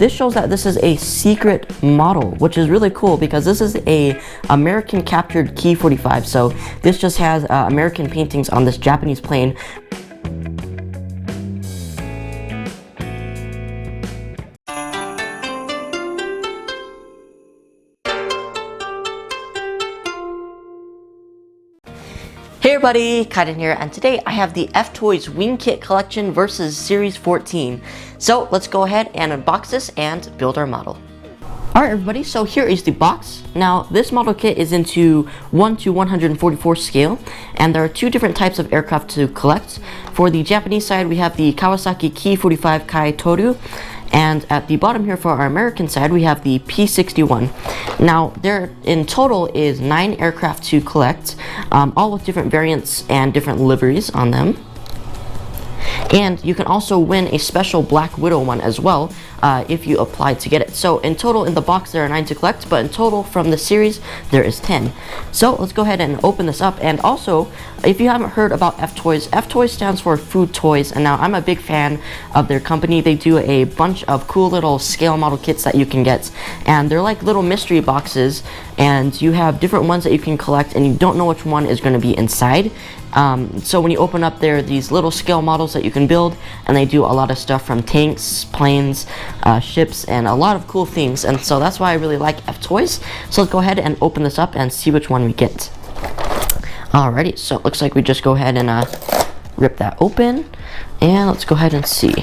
this shows that this is a secret model, which is really cool because this is a American captured Ki45. So this just has American paintings on this Japanese plane. Hey everybody, Kaiden here, and today I have the FToys Wing Kit Collection versus Series 14. So let's go ahead and unbox this and build our model. Alright everybody, so here is the box. Now this model kit is into 1:144 scale, and there are two different types of aircraft to collect. For the Japanese side we have the Kawasaki Ki45Kai Toryu, and at the bottom here for our American side we have the P61. Now there in total is 9 aircraft to collect, all with different variants and different liveries on them. And you can also win a special Black Widow one as well if you apply to get it. So in total in the box there are 9 to collect, but in total from the series there is 10. So let's go ahead and open this up. And also, if you haven't heard about FToys, FToys stands for Food Toys, and now I'm a big fan of their company. They do a bunch of cool little scale model kits that you can get, and they're like little mystery boxes, and you have different ones that you can collect and you don't know which one is going to be inside. So when you open up there are these little scale models that you can build, and they do a lot of stuff from tanks, planes, ships, and a lot of cool things, and so that's why I really like FToys. So let's go ahead and open this up and see which one we get. Alrighty, so it looks like we just go ahead and rip that open, and let's go ahead and see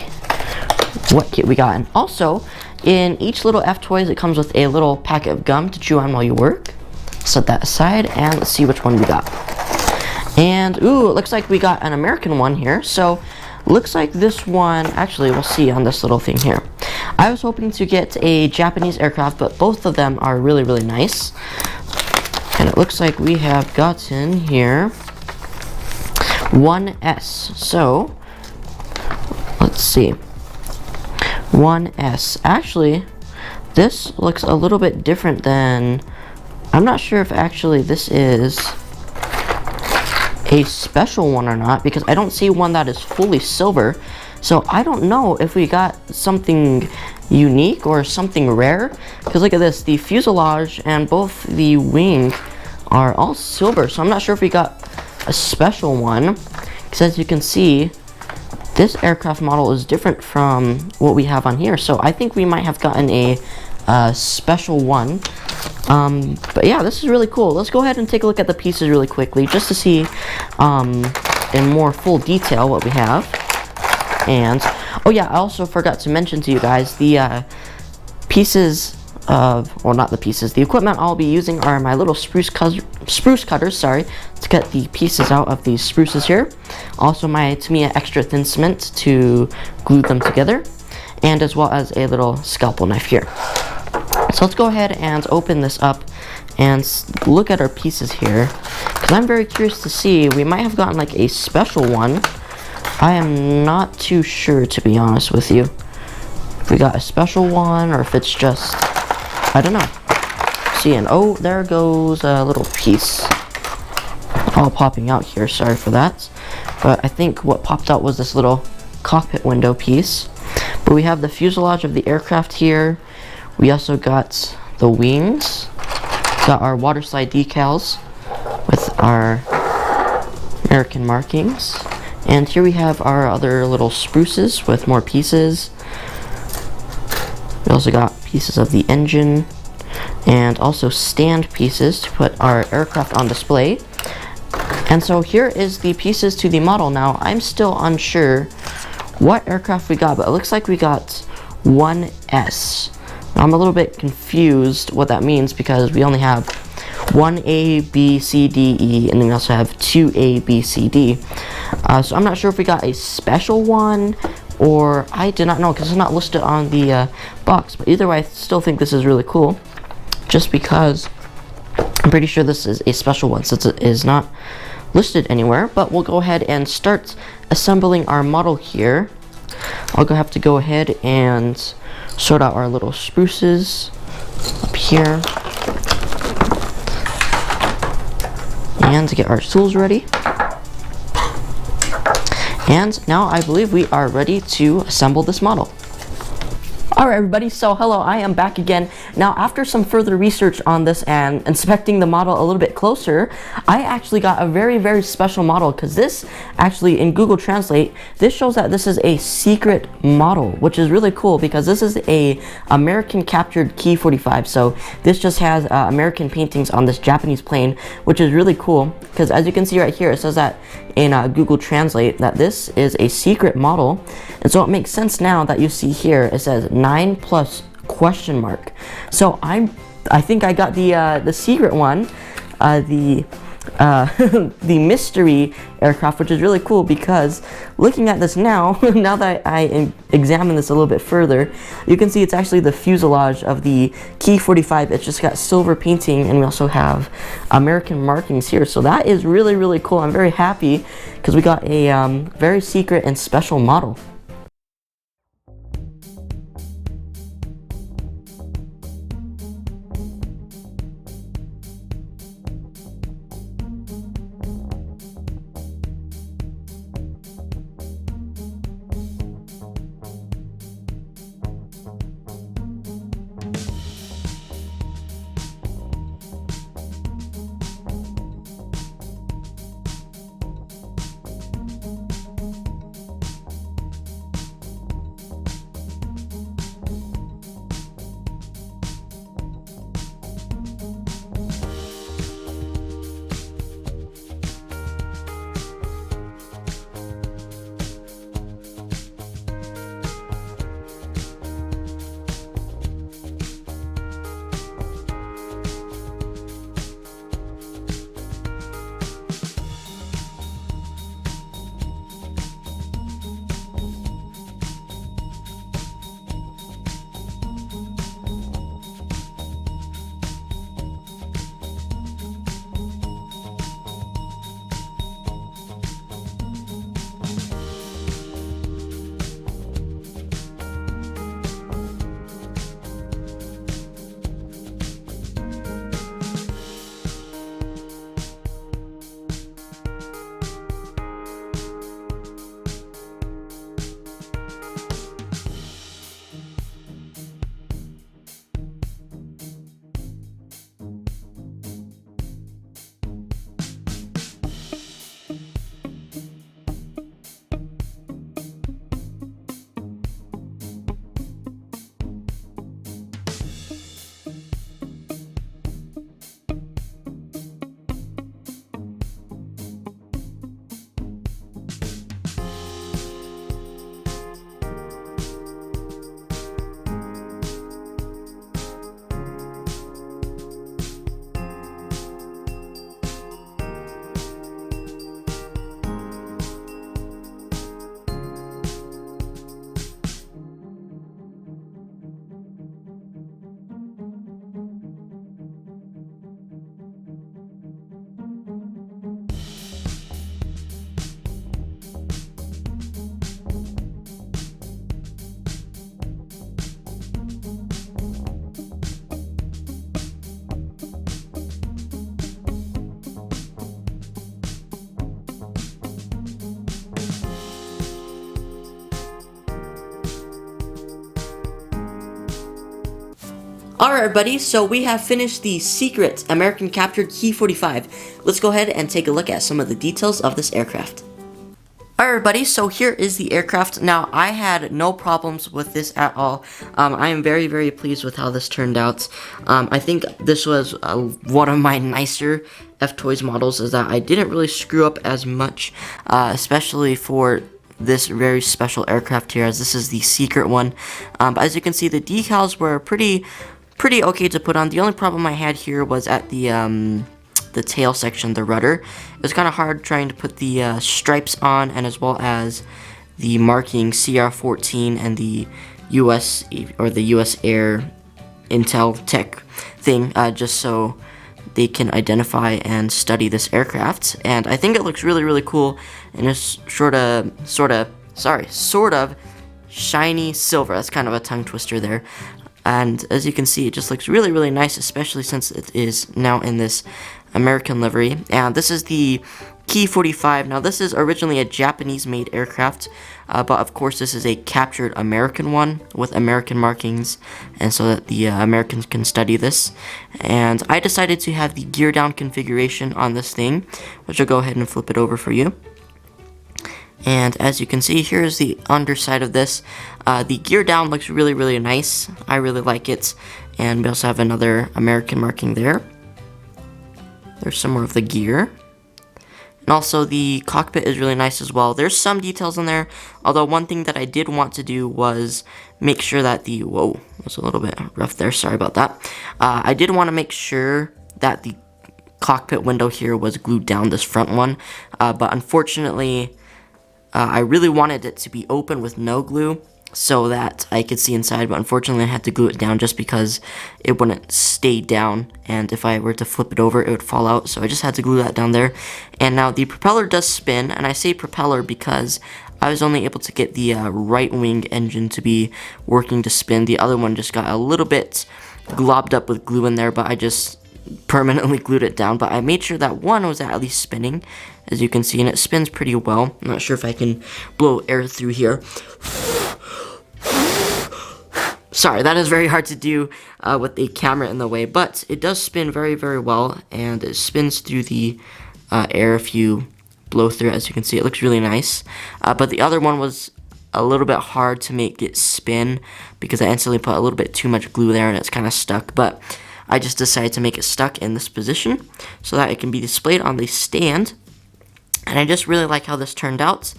what kit we got. And also in each little FToys it comes with a little packet of gum to chew on while you work. Set that aside and let's see which one we got. And ooh, it looks like we got an American one here. So looks like this one, actually we'll see on this little thing here. I was hoping to get a Japanese aircraft, but both of them are really nice. And it looks like we have gotten here 1S. So let's see, 1S. Actually this looks a little bit different than, I'm not sure if actually this is a special one or not, because I don't see one that is fully silver. So I don't know if we got something unique or something rare, because look at this, the fuselage and both the wing are all silver. So I'm not sure if we got a special one, because as you can see this aircraft model is different from what we have on here. So I think we might have gotten a special one. But yeah, this is really cool. Let's go ahead and take a look at the pieces really quickly just to see in more full detail what we have. And oh yeah, I also forgot to mention to you guys the pieces of, or not the pieces, the equipment I'll be using are my little spruce cutters, sorry, to cut the pieces out of these spruces here. Also my Tamiya extra thin cement to glue them together, and as well as a little scalpel knife here. So let's go ahead and open this up and look at our pieces here, because I'm very curious to see, we might have gotten like a special one. I am not too sure, to be honest with you, if we got a special one or if it's just, I don't know. See, and oh, there goes a little piece all popping out here, sorry for that. But I think what popped out was this little cockpit window piece. But we have the fuselage of the aircraft here. We also got the wings, got our water slide decals with our American markings, and here we have our other little spruces with more pieces. We also got pieces of the engine and also stand pieces to put our aircraft on display. And so here is the pieces to the model. Now I'm still unsure what aircraft we got, but it looks like we got 1S. I'm a little bit confused what that means, because we only have 1A, B, C, D, E, and then we also have 2A, B, C, D. So I'm not sure if we got a special one, or I did not know, because it's not listed on the box. But either way, I still think this is really cool, just because I'm pretty sure this is a special one, since it is not listed anywhere. But we'll go ahead and start assembling our model here. I'll have to go ahead and sort out our little spruces up here, and to get our tools ready. And now I believe we are ready to assemble this model. Alright everybody, so hello, I am back again. Now after some further research on this and inspecting the model a little bit closer, I actually got a very special model, because this actually in Google Translate, this shows that this is a secret model, which is really cool because this is a American captured Ki45. So this just has American paintings on this Japanese plane, which is really cool because as you can see right here, it says that in Google Translate that this is a secret model. And so it makes sense now that you see here it says 9+ ? So I think I got the secret one, the mystery aircraft, which is really cool because looking at this now, now that I examine this a little bit further, you can see it's actually the fuselage of the Ki45. It's just got silver painting, and we also have American markings here. So that is really cool. I'm very happy because we got a very secret and special model. Alright everybody, so we have finished the secret American captured Ki45. Let's go ahead and take a look at some of the details of this aircraft. Alright everybody, so here is the aircraft. Now, I had no problems with this at all. I am very pleased with how this turned out. I think this was one of my nicer FToys models, is that I didn't really screw up as much, especially for this very special aircraft here, as this is the secret one. But as you can see, the decals were pretty okay to put on. The only problem I had here was at the tail section, the rudder. It was kind of hard trying to put the stripes on, and as well as the marking CR14 and the US or the US Air Intel Tech thing, just so they can identify and study this aircraft. And I think it looks really cool, and it's sort of shiny silver. That's kind of a tongue twister there. And as you can see, it just looks really nice, especially since it is now in this American livery. And this is the Ki45. Now this is originally a Japanese-made aircraft, but of course this is a captured American one with American markings, and so that the Americans can study this. And I decided to have the gear down configuration on this thing, which I'll go ahead and flip it over for you. And as you can see, here's the underside of this. The gear down looks really, really nice. I really like it. And we also have another American marking there. There's some more of the gear. And also the cockpit is really nice as well. There's some details in there, although one thing that I did want to do was make sure that the, whoa, that's a little bit rough there, sorry about that. I did want to make sure that the cockpit window here was glued down, this front one, but unfortunately, I really wanted it to be open with no glue so that I could see inside, but unfortunately I had to glue it down just because it wouldn't stay down, and if I were to flip it over it would fall out, so I just had to glue that down there. And now the propeller does spin, and I say propeller because I was only able to get the right wing engine to be working to spin. The other one just got a little bit globbed up with glue in there, but I just permanently glued it down. But I made sure that one was at least spinning, as you can see, and it spins pretty well. I'm not sure if I can blow air through here. Sorry, that is very hard to do with the camera in the way, but it does spin very, very well, and it spins through the air if you blow through it. As you can see, it looks really nice. But the other one was a little bit hard to make it spin because I instantly put a little bit too much glue there and it's kind of stuck, but I just decided to make it stuck in this position so that it can be displayed on the stand. And I just really like how this turned out.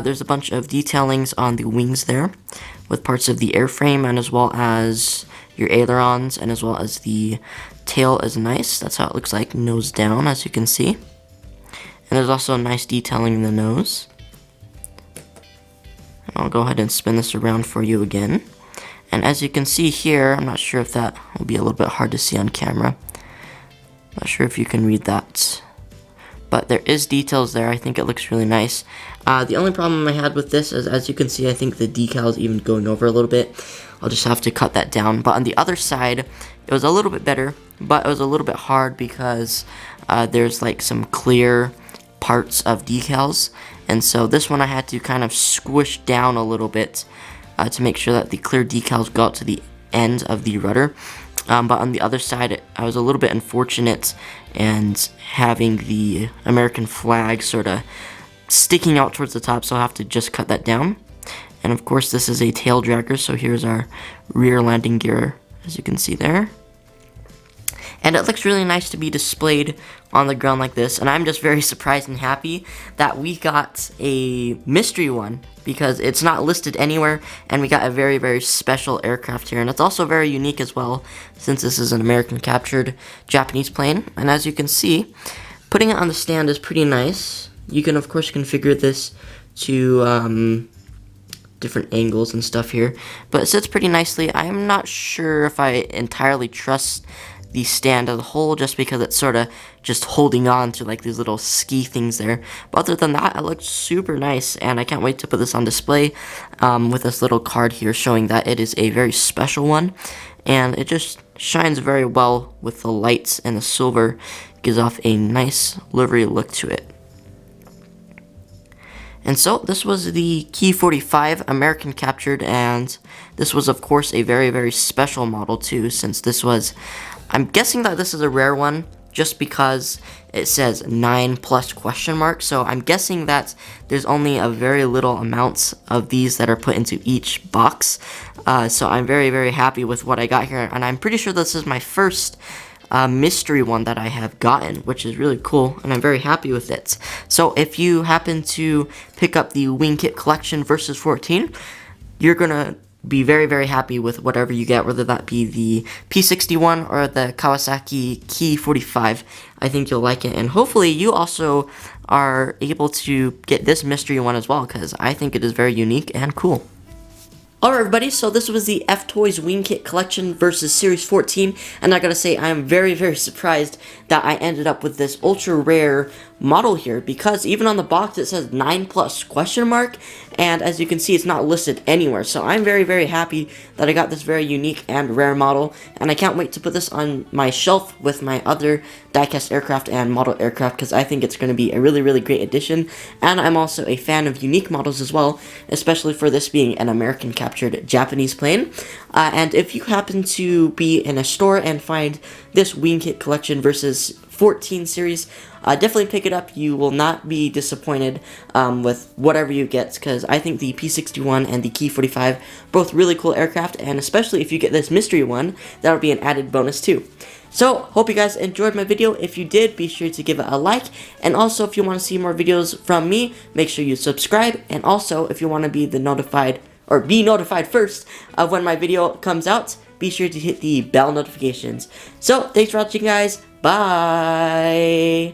There's a bunch of detailings on the wings there with parts of the airframe, and as well as your ailerons, and as well as the tail is nice. That's how it looks like nose down, as you can see. And there's also nice detailing in the nose. And I'll go ahead and spin this around for you again. And as you can see here, I'm not sure if that will be a little bit hard to see on camera. Not sure if you can read that. But there is details there. I think it looks really nice. The only problem I had with this is, as you can see, I think the decal is even going over a little bit. I'll just have to cut that down. But on the other side, it was a little bit better, but it was a little bit hard because there's like some clear parts of decals. And so this one I had to kind of squish down a little bit to make sure that the clear decals go out to the end of the rudder. But on the other side, I was a little bit unfortunate and having the American flag sort of sticking out towards the top, so I'll have to just cut that down. And of course, this is a tail dragger, so here's our rear landing gear, as you can see there. And it looks really nice to be displayed on the ground like this, and I'm just very surprised and happy that we got a mystery one, because it's not listed anywhere, and we got a very, very special aircraft here. And it's also very unique as well, since this is an American captured Japanese plane. And as you can see, putting it on the stand is pretty nice. You can of course configure this to different angles and stuff here, but it sits pretty nicely. I'm not sure if I entirely trust the stand as a whole, just because it's sort of just holding on to like these little ski things there. But other than that, it looks super nice, and I can't wait to put this on display with this little card here showing that it is a very special one, and it just shines very well with the lights, and the silver gives off a nice livery look to it. And so this was the Ki45 American captured, and this was of course a very, very special model too, since this was, I'm guessing that this is a rare one just because it says 9+? So I'm guessing that there's only a very little amount of these that are put into each box. So I'm very, very happy with what I got here, and I'm pretty sure this is my first mystery one that I have gotten, which is really cool, and I'm very happy with it. So if you happen to pick up the Wing Kit Collection Versus 14, you're gonna be very, very happy with whatever you get, whether that be the P61 or the Kawasaki Ki45. I think you'll like it, and hopefully you also are able to get this mystery one as well, because I think it is very unique and cool. Alright everybody, so this was the FToys Wing Kit Collection versus Series 14, and I gotta say I am very, very surprised that I ended up with this ultra rare model here, because even on the box it says 9+ question mark, and as you can see it's not listed anywhere, so I'm very, very happy that I got this very unique and rare model, and I can't wait to put this on my shelf with my other diecast aircraft and model aircraft, because I think it's going to be a really, really great addition, and I'm also a fan of unique models as well, especially for this being an American captured Japanese plane. And if you happen to be in a store and find this Wing Kit Collection versus 14 series, definitely pick it up. You will not be disappointed with whatever you get, because I think the P61 and the Ki45 both really cool aircraft, and especially if you get this mystery one, that'll be an added bonus too. So, hope you guys enjoyed my video. If you did, be sure to give it a like, and also if you want to see more videos from me, make sure you subscribe, and also if you want to be notified first of when my video comes out, be sure to hit the bell notifications. So, thanks for watching guys, bye!